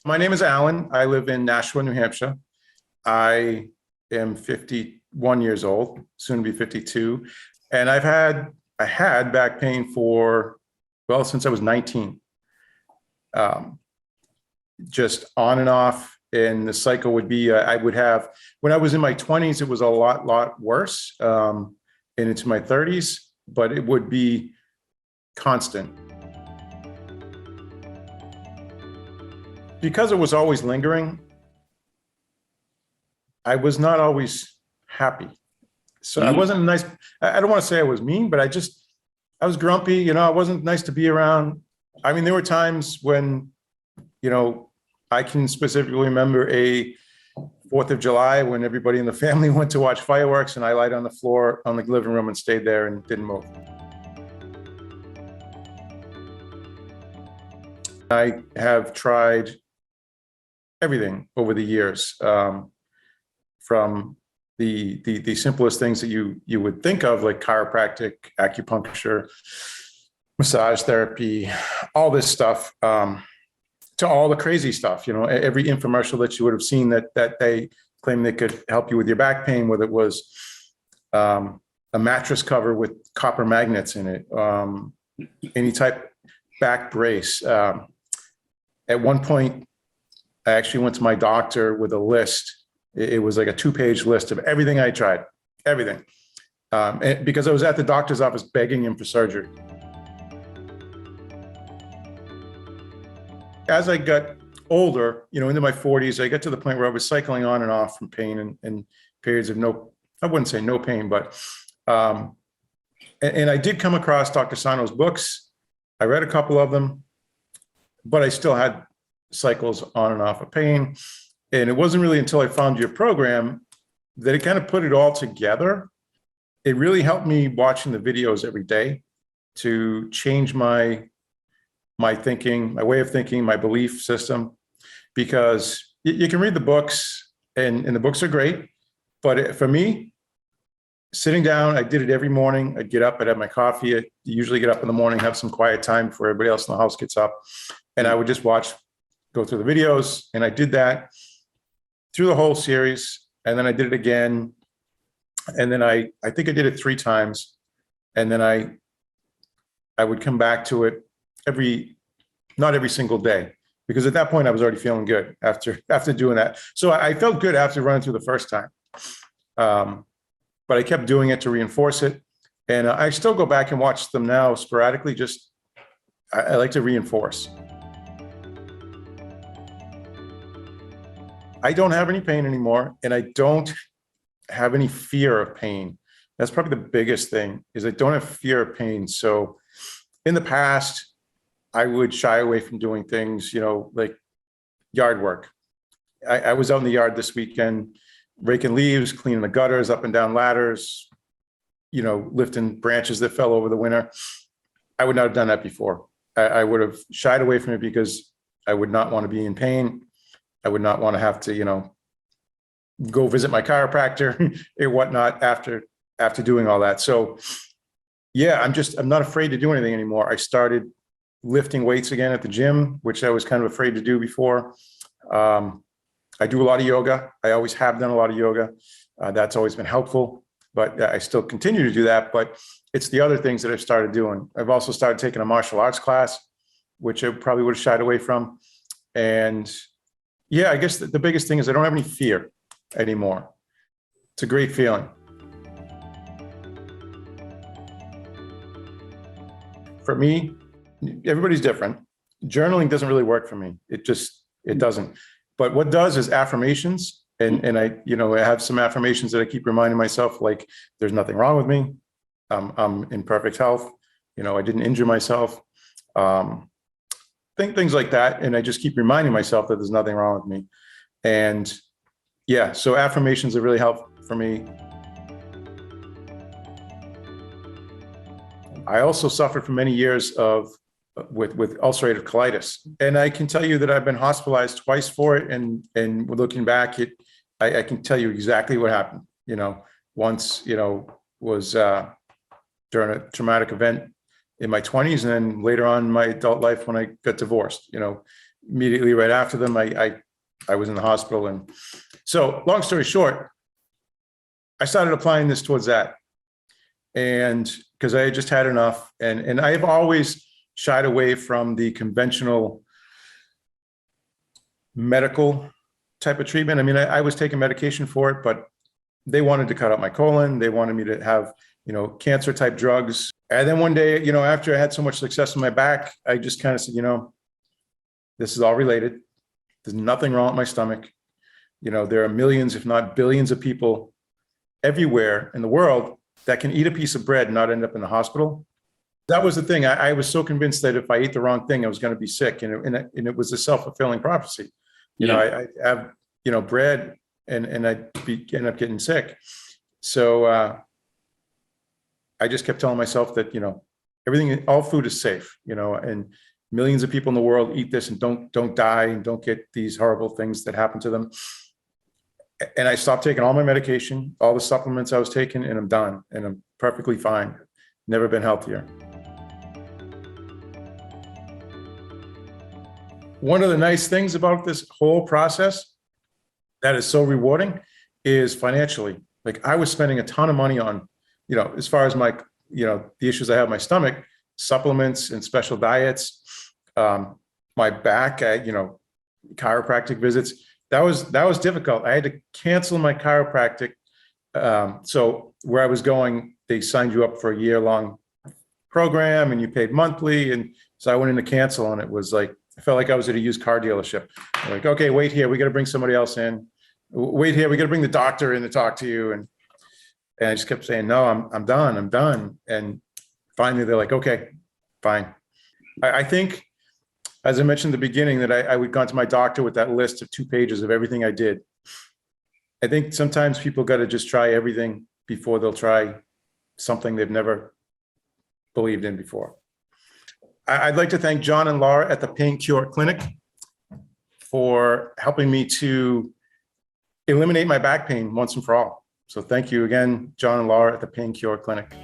My name is Allan. I live in Nashua, New Hampshire. I am 51 years old, soon to be 52. And I had back pain since I was 19. Just on and off. And the cycle would be, when I was in my 20s, it was a lot worse. And into my 30s, but it would be constant. Because it was always lingering, I was not always happy. So I wasn't I don't want to say I was mean, but I was grumpy, I wasn't nice to be around. I mean, there were times when, I can specifically remember a 4th of July when everybody in the family went to watch fireworks and I lied on the floor on the living room and stayed there and didn't move. I have tried everything over the years, from the simplest things that you would think of, like chiropractic, acupuncture, massage therapy, all this stuff, to all the crazy stuff. Every infomercial that you would have seen that they claim they could help you with your back pain, whether it was a mattress cover with copper magnets in it, any type back brace. At one point, I actually went to my doctor with a list. It was like a 2-page list of everything I tried, everything. Because I was at the doctor's office begging him for surgery. As I got older, into my 40s, I got to the point where I was cycling on and off from pain and periods of I wouldn't say no pain, but, and I did come across Dr. Sarno's books. I read a couple of them, but I still had cycles on and off of pain. And it wasn't really until I found your program that it kind of put it all together. It really helped me watching the videos every day to change my thinking, my way of thinking, my belief system, because you can read the books and the books are great. But for me, sitting down, I did it every morning. I'd get up, I'd have my coffee. I usually get up in the morning, have some quiet time before everybody else in the house gets up. And I would just go through the videos. And I did that through the whole series. And then I did it again. And then I think I did it 3 times. And then I would come back to it not every single day, because at that point I was already feeling good after doing that. So I felt good after running through the first time. But I kept doing it to reinforce it. And I still go back and watch them now sporadically. I like to reinforce. I don't have any pain anymore, and I don't have any fear of pain. That's probably the biggest thing, is I don't have fear of pain. So in the past, I would shy away from doing things, like yard work. I was out in the yard this weekend, raking leaves, cleaning the gutters, up and down ladders, lifting branches that fell over the winter. I would not have done that before. I would have shied away from it because I would not want to be in pain. I would not want to have to, go visit my chiropractor or whatnot after doing all that. So yeah, I'm not afraid to do anything anymore. I started lifting weights again at the gym, which I was kind of afraid to do before. I do a lot of yoga. I always have done a lot of yoga. That's always been helpful, but I still continue to do that. But it's the other things that I've started doing. I've also started taking a martial arts class, which I probably would have shied away from. And yeah, I guess the biggest thing is I don't have any fear anymore. It's a great feeling. For me, everybody's different. Journaling doesn't really work for me. It doesn't. But what does is affirmations. And I have some affirmations that I keep reminding myself, like, there's nothing wrong with me. I'm in perfect health. I didn't injure myself. Things like that. And I just keep reminding myself that there's nothing wrong with me. And yeah, so affirmations have really helped for me. I also suffered for many years with ulcerative colitis. And I can tell you that I've been hospitalized twice for it. And looking back, I can tell you exactly what happened. Once, was during a traumatic event in my 20s, and then later on in my adult life when I got divorced. immediately right after them, I was in the hospital. And so long story short, I started applying this towards that. And because I had just had enough, and I've always shied away from the conventional medical type of treatment. I mean, I was taking medication for it, but they wanted to cut out my colon. They wanted me to have, cancer type drugs. And then one day, after I had so much success in my back, I just kind of said, this is all related. There's nothing wrong with my stomach. There are millions, if not billions of people everywhere in the world that can eat a piece of bread and not end up in the hospital. That was the thing. I was so convinced that if I ate the wrong thing, I was going to be sick. And it was a self-fulfilling prophecy. I have, bread and I'd end up getting sick. So I just kept telling myself that, everything, all food is safe, and millions of people in the world eat this and don't die and don't get these horrible things that happen to them. And I stopped taking all my medication, all the supplements I was taking, and I'm done. And I'm perfectly fine. Never been healthier. One of the nice things about this whole process that is so rewarding is financially. Like, I was spending a ton of money on, as far as my, the issues I have with my stomach, supplements and special diets, my back, chiropractic visits. That was difficult. I had to cancel my chiropractic. So where I was going, they signed you up for a year-long program and you paid monthly. And so I went in to cancel, and it was like, I felt like I was at a used car dealership. I'm like, okay, wait here. We got to bring somebody else in. Wait here. We got to bring the doctor in to talk to you. And I just kept saying, no, I'm done. And finally they're like, okay, fine. I think, as I mentioned at the beginning, that I would gone to my doctor with that list of 2 pages of everything I did. I think sometimes people got to just try everything before they'll try something they've never believed in before. I'd like to thank John and Laura at the Pain Cure Clinic for helping me to eliminate my back pain once and for all. So thank you again, John and Laura at the Pain Cure Clinic.